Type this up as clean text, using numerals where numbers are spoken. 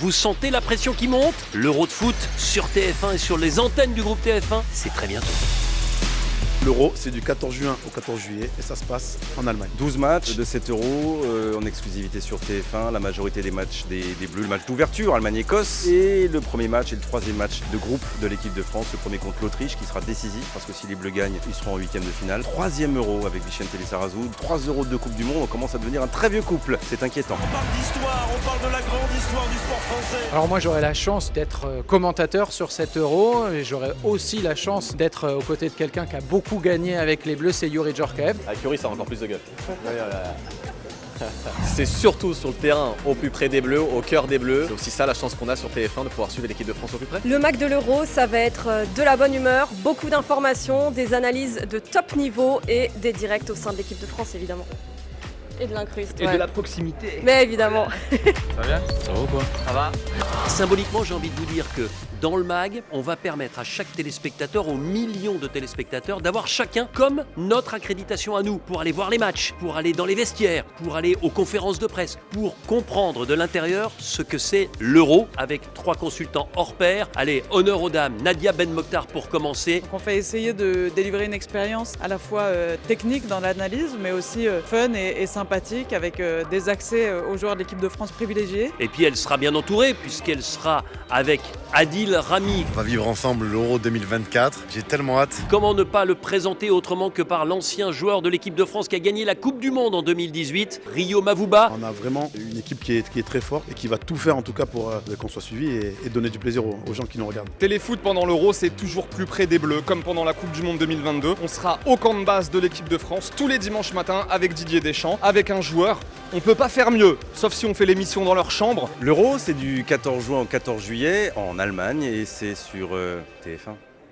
Vous sentez la pression qui monte? L'Euro de foot sur TF1 et sur les antennes du groupe TF1, c'est très bientôt. L'Euro, c'est du 14 juin au 14 juillet et ça se passe en Allemagne. 12 matchs de 7 euros en exclusivité sur TF1, la majorité des matchs des Bleus, le match d'ouverture Allemagne-Écosse et le premier match et le troisième match de groupe de l'équipe de France, le premier contre l'Autriche qui sera décisif parce que si les Bleus gagnent, ils seront en huitième de finale. Troisième Euro avec Vicente Lizarazu, 3 euros de Coupe du Monde, on commence à devenir un très vieux couple, c'est inquiétant. On parle d'histoire, on parle de la grande histoire du sport français. Alors moi j'aurai la chance d'être commentateur sur cet Euro et j'aurai aussi la chance d'être aux côtés de quelqu'un qui a beaucoup gagné avec les Bleus, c'est Youri Djorkaeff. Avec Youri, ça a encore plus de gueule. C'est surtout sur le terrain, au plus près des Bleus, au cœur des Bleus. C'est aussi ça la chance qu'on a sur TF1 de pouvoir suivre l'équipe de France au plus près. Le Mac de l'Euro, ça va être de la bonne humeur, beaucoup d'informations, des analyses de top niveau et des directs au sein de l'équipe de France évidemment. Et de l'incruste. Et de la proximité. Mais évidemment. Ça va bien? Ça va ou quoi? Ça va. Symboliquement, j'ai envie de vous dire que dans le MAG, on va permettre à chaque téléspectateur, aux millions de téléspectateurs, d'avoir chacun comme notre accréditation à nous pour aller voir les matchs, pour aller dans les vestiaires, pour aller aux conférences de presse, pour comprendre de l'intérieur ce que c'est l'Euro avec 3 consultants hors pair. Allez, honneur aux dames, Nadia Ben Mokhtar pour commencer. Donc on va essayer de délivrer une expérience à la fois technique dans l'analyse, mais aussi fun et sympathique avec des accès aux joueurs de l'équipe de France privilégiés. Et puis elle sera bien entourée puisqu'elle sera avec Adil Rami. On va vivre ensemble l'Euro 2024, j'ai tellement hâte. Comment ne pas le présenter autrement que par l'ancien joueur de l'équipe de France qui a gagné la Coupe du Monde en 2018, Rio Mavouba. On a vraiment une équipe qui est très forte et qui va tout faire en tout cas pour qu'on soit suivi et donner du plaisir aux gens qui nous regardent. Téléfoot pendant l'Euro, c'est toujours plus près des Bleus, comme pendant la Coupe du Monde 2022. On sera au camp de base de l'équipe de France tous les dimanches matins avec Didier Deschamps, avec un joueur. On peut pas faire mieux, sauf si on fait l'émission dans leur chambre. L'Euro, c'est du 14 juin au 14 juillet en Allemagne et c'est sur TF1.